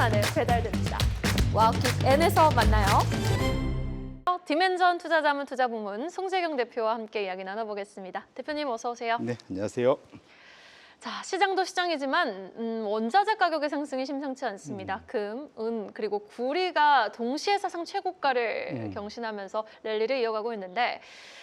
만에 배달됩니다. 와우킥 N에서 만나요. 디멘전 투자자문 투자부문 송재경 대표와 함께 이야기 나눠보겠습니다. 대표님 어서 오세요. 네, 안녕하세요. 자, 시장도 시장이지만 원자재 가격의 상승이 심상치 않습니다. 금, 은, 그리고 구리가 동시에 사상 최고가를 경신하면서 랠리를 이어가고 있는데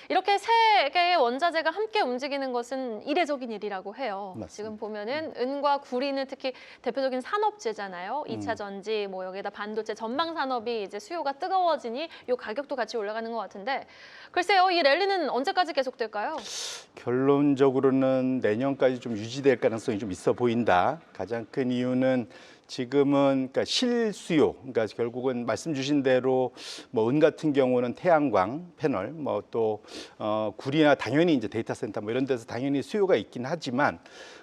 이렇게 세 개의 원자재가 함께 움직이는 것은 이례적인 일이라고 해요. 맞습니다. 지금 보면은 은과 구리는 특히 대표적인 산업재잖아요. 2차 전지, 뭐 여기에다 반도체 전방 산업이 이제 수요가 뜨거워지니 이 가격도 같이 올라가는 것 같은데 글쎄요, 이 랠리는 언제까지 계속될까요? 결론적으로는 내년까지 좀 유지될 가능성이 좀 있어 보인다. 가장 큰 이유는 지금은 그러니까 실수요, 그러니까 결국은 말씀 주신 대로 뭐 은 같은 경우는 태양광 패널, 뭐 또 구리나 당연히 이제 데이터 센터 뭐 이런 데서 당연히 수요가 있긴 하지만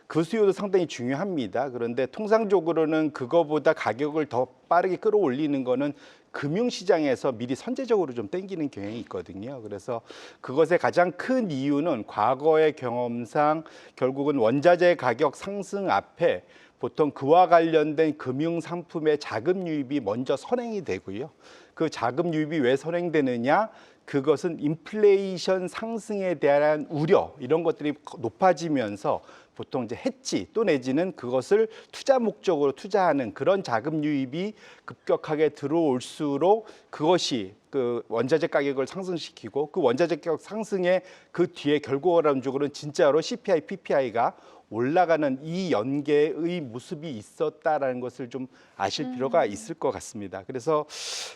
그 수요도 상당히 중요합니다. 그런데 통상적으로는 그거보다 가격을 더 빠르게 끌어올리는 거는 금융시장에서 미리 선제적으로 좀 땡기는 경향이 있거든요. 그래서 그것의 가장 큰 이유는 과거의 경험상 결국은 원자재 가격 상승 앞에 보통 그와 관련된 금융상품의 자금 유입이 먼저 선행이 되고요. 그 자금 유입이 왜 선행되느냐? 그것은 인플레이션 상승에 대한 우려 이런 것들이 높아지면서 보통 이제 해치 또 내지는 그것을 투자 목적으로 투자하는 그런 자금 유입이 급격하게 들어올수록 그것이 그 원자재 가격을 상승시키고 그 원자재 가격 상승의 그 뒤에 결과론적으로는 진짜로 CPI, PPI가 올라가는 이 연계의 모습이 있었다라는 것을 좀 아실 필요가 있을 것 같습니다. 그래서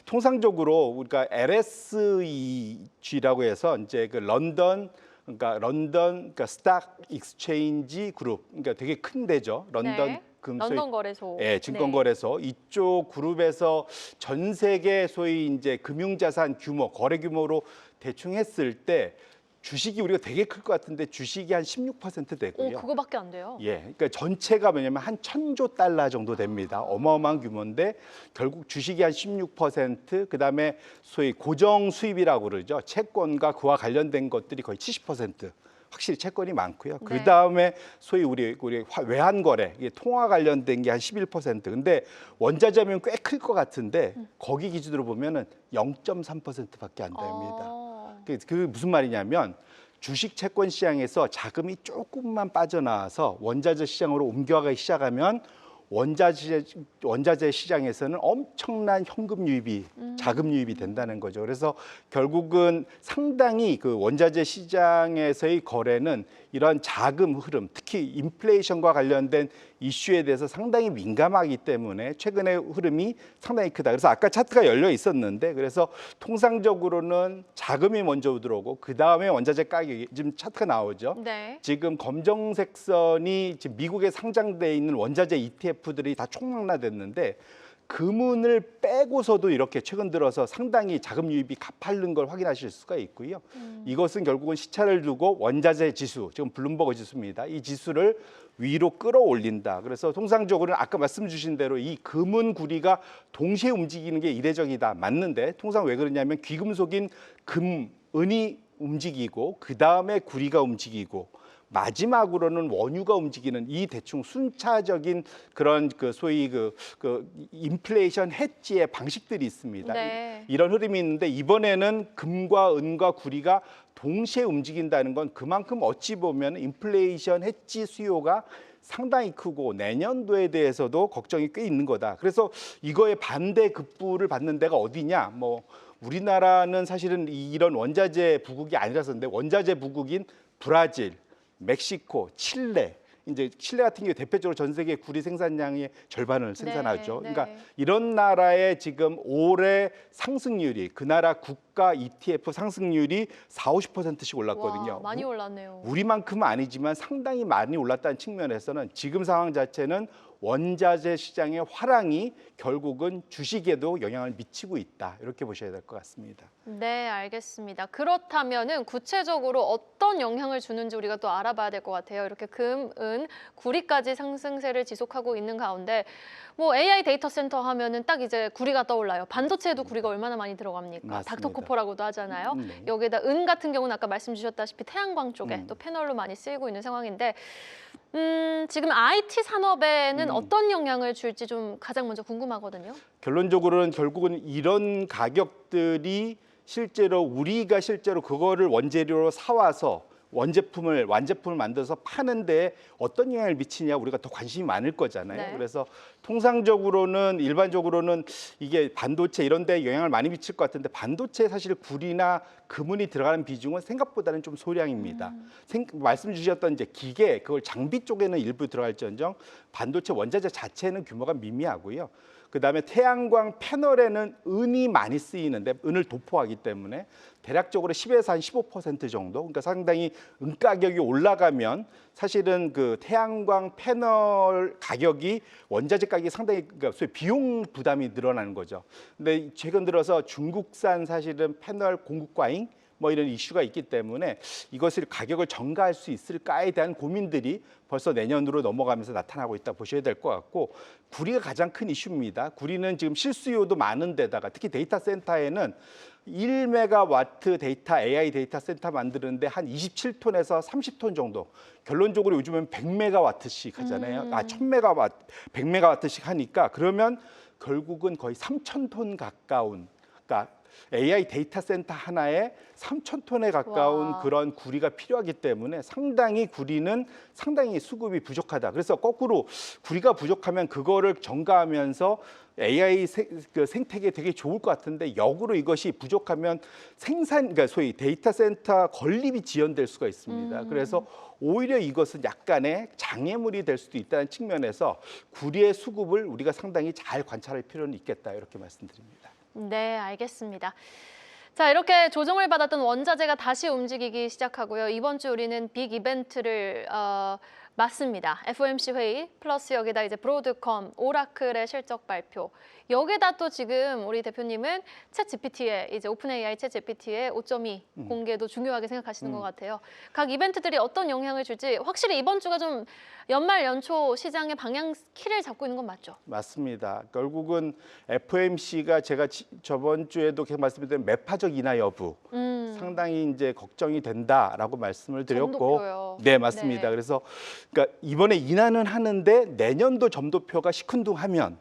통상적으로 우리가 LSEG라고 해서 이제 그 런던 그러니까 스탁 익스체인지 그룹, 그러니까 되게 큰 데죠. 런던 네. 금소위 런던 거래소. 예, 증권거래소 이쪽 그룹에서 전 세계 소위 이제 금융자산 규모, 거래 규모로 대충 했을 때 주식이 우리가 되게 클 것 같은데 주식이 한 16% 되고요. 그거밖에 안 돼요. 예, 그러니까 전체가 뭐냐면 한 1,000조 달러 정도 됩니다. 어마어마한 규모인데 결국 주식이 한 16%, 그다음에 소위 고정 수입이라고 그러죠. 채권과 그와 관련된 것들이 거의 70%. 확실히 채권이 많고요. 네. 그다음에 소위 우리 외환 거래, 이게 통화 관련된 게 한 11%. 근데 원자재면 꽤 클 것 같은데 거기 기준으로 보면은 0.3%밖에 안 됩니다. 그 무슨 말이냐면 주식 채권 시장에서 자금이 조금만 빠져나와서 원자재 시장으로 옮겨가기 시작하면 원자재 시장에서는 엄청난 현금 유입이 자금 유입이 된다는 거죠. 그래서 결국은 상당히 그 원자재 시장에서의 거래는 이런 자금 흐름, 특히 인플레이션과 관련된 이슈에 대해서 상당히 민감하기 때문에 최근의 흐름이 상당히 크다. 그래서 아까 차트가 열려 있었는데 그래서 통상적으로는 자금이 먼저 들어오고 그 다음에 원자재 가격이 지금 차트가 나오죠. 네. 지금 검정색 선이 지금 미국에 상장돼 있는 원자재 ETF들이 다 총망라됐는데 금은을 빼고서도 이렇게 최근 들어서 상당히 자금 유입이 가파른 걸 확인하실 수가 있고요. 이것은 결국은 시차를 두고 원자재 지수, 지금 블룸버그 지수입니다. 이 지수를 위로 끌어올린다. 그래서 통상적으로는 아까 말씀 주신 대로 이 금은 구리가 동시에 움직이는 게 이례적이다. 맞는데 통상 왜 그러냐면 귀금속인 은이 움직이고 그 다음에 구리가 움직이고 마지막으로는 원유가 움직이는 이 대충 순차적인 그런 그 소위 그 인플레이션 해지의 방식들이 있습니다. 네. 이런 흐름이 있는데 이번에는 금과 은과 구리가 동시에 움직인다는 건 그만큼 어찌 보면 인플레이션 해지 수요가 상당히 크고 내년도에 대해서도 걱정이 꽤 있는 거다. 그래서 이거에 반대 급부를 받는 데가 어디냐? 뭐 우리나라는 사실은 이런 원자재 부국이 아니라서 근데 원자재 부국인 브라질, 멕시코, 칠레, 이제 칠레 같은 경우 대표적으로 전 세계 구리 생산량의 절반을 생산하죠. 네, 네. 그러니까 이런 나라의 지금 올해 상승률이 그 나라 국가 ETF 상승률이 40~50%씩 올랐거든요. 와, 많이 올랐네요. 우리만큼은 아니지만 상당히 많이 올랐다는 측면에서는 지금 상황 자체는 원자재 시장의 화랑이 결국은 주식에도 영향을 미치고 있다. 이렇게 보셔야 될 것 같습니다. 네, 알겠습니다. 그렇다면은 구체적으로 어떤 영향을 주는지 우리가 또 알아봐야 될 것 같아요. 이렇게 금, 은, 구리까지 상승세를 지속하고 있는 가운데 뭐 AI 데이터 센터 하면은 딱 이제 구리가 떠올라요. 반도체에도 구리가 얼마나 많이 들어갑니까? 맞습니다. 닥터코퍼라고도 하잖아요. 네. 여기에다 은 같은 경우는 아까 말씀 주셨다시피 태양광 쪽에 또 패널로 많이 쓰이고 있는 상황인데 지금 IT 산업에는 어떤 영향을 줄지 좀 가장 먼저 궁금하거든요. 결론적으로는 결국은 이런 가격들이 실제로 우리가 실제로 그거를 원재료로 사와서 완제품을 만들어서 파는데 어떤 영향을 미치냐 우리가 더 관심이 많을 거잖아요. 네. 그래서 통상적으로는 일반적으로는 이게 반도체 이런 데 영향을 많이 미칠 것 같은데 반도체에 사실 구리나 금은이 들어가는 비중은 생각보다는 좀 소량입니다. 말씀 주셨던 이제 기계 그걸 장비 쪽에는 일부 들어갈지언정 반도체 원자재 자체는 규모가 미미하고요. 그다음에 태양광 패널에는 은이 많이 쓰이는데 은을 도포하기 때문에 대략적으로 10에서 한 15% 정도. 그러니까 상당히 은 가격이 올라가면 사실은 그 태양광 패널 가격이 원자재 가격이 상당히 그러니까 소위 비용 부담이 늘어나는 거죠. 근데 최근 들어서 중국산 사실은 패널 공급 과잉 뭐 이런 이슈가 있기 때문에 이것을 가격을 전가할 수 있을까에 대한 고민들이 벌써 내년으로 넘어가면서 나타나고 있다 보셔야 될 것 같고 구리가 가장 큰 이슈입니다. 구리는 지금 실수요도 많은 데다가 특히 데이터 센터에는 1메가와트 데이터 AI 데이터 센터 만드는데 한 27톤에서 30톤 정도. 결론적으로 요즘은 100메가와트씩 하잖아요. 1000메가와트, 100메가와트씩 하니까 그러면 결국은 거의 3,000톤 가까운 그러니까 AI 데이터 센터 하나에 3,000톤에 가까운 와. 그런 구리가 필요하기 때문에 상당히 구리는 상당히 수급이 부족하다. 그래서 거꾸로 구리가 부족하면 그거를 전가하면서 AI 생태계에 되게 좋을 것 같은데 역으로 이것이 부족하면 그러니까 소위 데이터 센터 건립이 지연될 수가 있습니다. 그래서 오히려 이것은 약간의 장애물이 될 수도 있다는 측면에서 구리의 수급을 우리가 상당히 잘 관찰할 필요는 있겠다 이렇게 말씀드립니다. 네, 알겠습니다. 자, 이렇게 조정을 받았던 원자재가 다시 움직이기 시작하고요. 이번 주 우리는 빅 이벤트를 맞습니다. FOMC 회의 플러스 여기다 이제 브로드컴, 오라클의 실적 발표. 여기다 또 지금 우리 대표님은 챗 GPT의 이제 오픈 AI 챗 GPT의 5.2 공개도 중요하게 생각하시는 것 같아요. 각 이벤트들이 어떤 영향을 줄지 확실히 이번 주가 좀 연말 연초 시장의 방향 키를 잡고 있는 건 맞죠? 맞습니다. 결국은 FOMC가 제가 저번 주에도 계속 말씀드린 매파적 인하 여부 상당히 이제 걱정이 된다라고 말씀을 드렸고, 점도표요. 네 맞습니다. 네. 그래서 그러니까 이번에 인하는 하는데 내년도 점도표가 시큰둥하면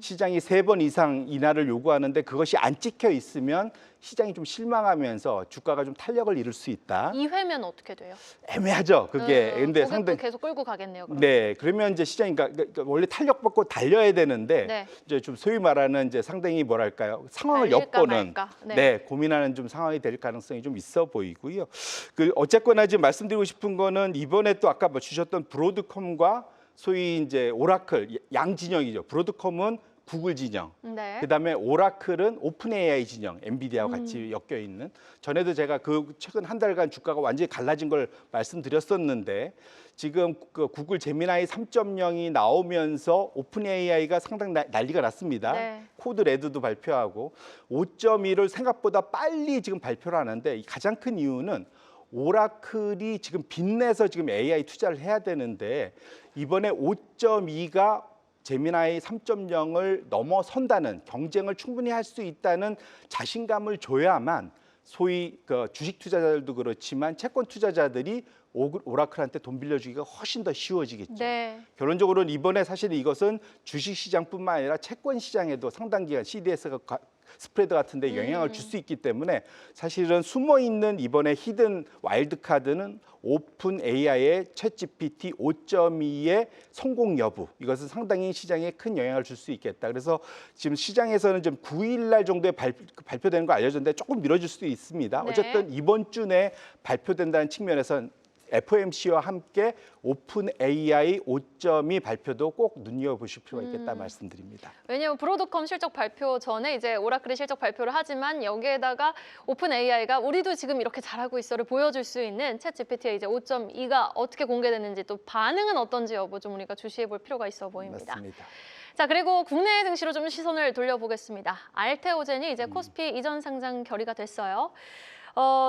시장이 3번 이상 인하를 요구하는데 그것이 안 찍혀 있으면 시장이 좀 실망하면서 주가가 좀 탄력을 잃을 수 있다. 2회면 어떻게 돼요? 애매하죠. 그게 근데 고객도 상당히 계속 끌고 가겠네요. 그럼. 네, 그러면 이제 시장이 그러니까 원래 탄력받고 달려야 되는데 네. 이제 좀 소위 말하는 이제 상당히 뭐랄까요 상황을 달릴까 엿보는 말까. 네. 네, 고민하는 좀 상황이 될 가능성이 좀 있어 보이고요. 그 어쨌거나 지금 말씀드리고 싶은 거는 이번에 또 아까 뭐 주셨던 브로드컴과 소위 이제 오라클 양 진영이죠. 브로드컴은 구글 진영, 네. 그다음에 오라클은 오픈 AI 진영, 엔비디아와 같이 엮여 있는. 전에도 제가 그 최근 한 달간 주가가 완전히 갈라진 걸 말씀드렸었는데 지금 그 구글 제미나이 3.0이 나오면서 오픈 AI가 상당히 난리가 났습니다. 네. 코드 레드도 발표하고 5.1을 생각보다 빨리 지금 발표를 하는데 가장 큰 이유는 오라클이 지금 빚내서 지금 AI 투자를 해야 되는데 이번에 5.2가 제미나이 3.0을 넘어선다는 경쟁을 충분히 할 수 있다는 자신감을 줘야만 소위 그 주식 투자자들도 그렇지만 채권 투자자들이 오라클한테 돈 빌려주기가 훨씬 더 쉬워지겠죠. 네. 결론적으로는 이번에 사실 이것은 주식 시장뿐만 아니라 채권 시장에도 상당 기간 CDS가 스프레드 같은 데 영향을 줄 수 있기 때문에 사실은 숨어 있는 이번에 히든 와일드 카드는 오픈 AI의 챗 GPT 5.2의 성공 여부 이것은 상당히 시장에 큰 영향을 줄 수 있겠다. 그래서 지금 시장에서는 좀 9일 날 정도에 발표되는 거 알려졌는데 조금 미뤄질 수도 있습니다. 네. 어쨌든 이번 주 내에 발표된다는 측면에서는 FOMC와 함께 오픈 AI 5.2 발표도 꼭 눈여겨보실 필요가 있겠다 말씀드립니다. 왜냐하면 브로드컴 실적 발표 전에 이제 오라클이 실적 발표를 하지만 여기에다가 오픈 AI가 우리도 지금 이렇게 잘하고 있어를 보여줄 수 있는 챗 GPT의 이제 5.2가 어떻게 공개됐는지 또 반응은 어떤지 여부 좀 우리가 주시해 볼 필요가 있어 보입니다. 맞습니다. 자, 그리고 국내 증시로 좀 시선을 돌려보겠습니다. 알테오젠이 이제 코스피 이전 상장 결의가 됐어요.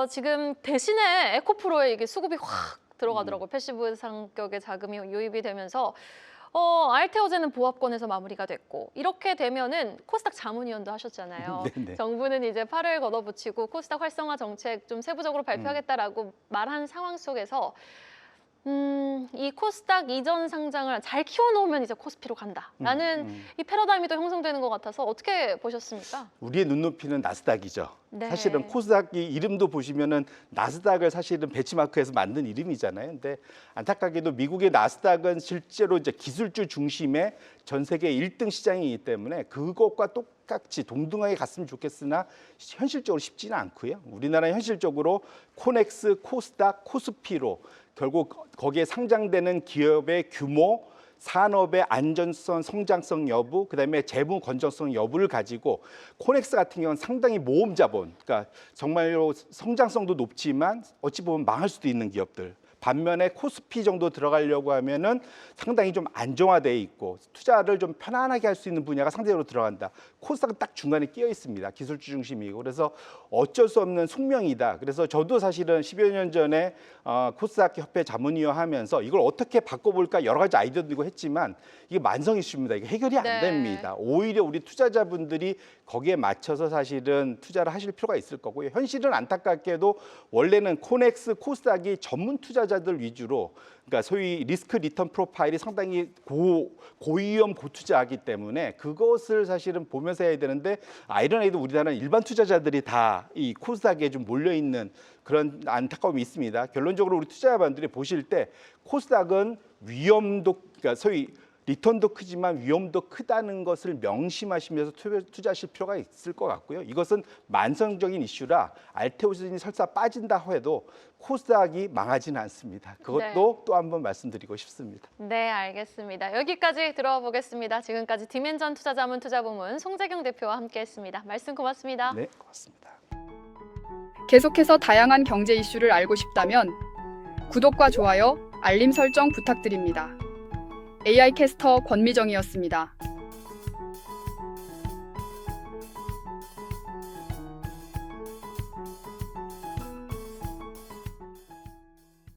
지금 대신에 에코프로에 이게 수급이 확 들어가더라고요. 패시브 성격의 자금이 유입이 되면서 알테오젠은 보합권에서 마무리가 됐고 이렇게 되면은 코스닥 자문위원도 하셨잖아요. 네네. 정부는 이제 팔을 걷어붙이고 코스닥 활성화 정책 좀 세부적으로 발표하겠다라고 말한 상황 속에서 이 코스닥 이전 상장을 잘 키워놓으면 이제 코스피로 간다라는 이 패러다임이 또 형성되는 것 같아서 어떻게 보셨습니까? 우리의 눈높이는 나스닥이죠. 네. 사실은 코스닥이 이름도 보시면은 나스닥을 사실은 배치마크해서 만든 이름이잖아요. 근데 안타깝게도 미국의 나스닥은 실제로 이제 기술주 중심의 전 세계 1등 시장이기 때문에 그것과 똑같이 동등하게 갔으면 좋겠으나 현실적으로 쉽지는 않고요. 우리나라 현실적으로 코넥스, 코스닥, 코스피로 결국 거기에 상장되는 기업의 규모, 산업의 안전성, 성장성 여부, 그다음에 재무 건전성 여부를 가지고 코넥스 같은 경우는 상당히 모험 자본, 그러니까 정말로 성장성도 높지만 어찌 보면 망할 수도 있는 기업들. 반면에 코스피 정도 들어가려고 하면은 상당히 좀 안정화돼 있고 투자를 좀 편안하게 할 수 있는 분야가 상대적으로 들어간다. 코스닥은 딱 중간에 끼어 있습니다. 기술주 중심이고 그래서 어쩔 수 없는 숙명이다. 그래서 저도 사실은 10여 년 전에 코스닥 협회 자문위원 하면서 이걸 어떻게 바꿔볼까 여러 가지 아이디어도 들고 했지만 이게 만성 이슈입니다. 이게 해결이 안 네. 됩니다. 오히려 우리 투자자분들이 거기에 맞춰서 사실은 투자를 하실 필요가 있을 거고요. 현실은 안타깝게도 원래는 코넥스, 코스닥이 전문 투자자들 위주로 그러니까 소위 리스크 리턴 프로파일이 상당히 고위험 고투자이기 때문에 그것을 사실은 보면서 해야 되는데 아이러니도 우리나라는 일반 투자자들이 다 이 코스닥에 좀 몰려 있는 그런 안타까움이 있습니다. 결론적으로 우리 투자자분들이 보실 때 코스닥은 위험도 그러니까 소위 리턴도 크지만 위험도 크다는 것을 명심하시면서 투자하실 필요가 있을 것 같고요. 이것은 만성적인 이슈라 알테오신이 설사 빠진다 해도 코스닥이 망하지는 않습니다. 그것도 네. 또 한 번 말씀드리고 싶습니다. 네, 알겠습니다. 여기까지 들어와 보겠습니다. 지금까지 디멘전 투자자문 투자부문 송재경 대표와 함께했습니다. 말씀 고맙습니다. 네, 고맙습니다. 계속해서 다양한 경제 이슈를 알고 싶다면 구독과 좋아요, 알림 설정 부탁드립니다. AI 캐스터 권미정이었습니다.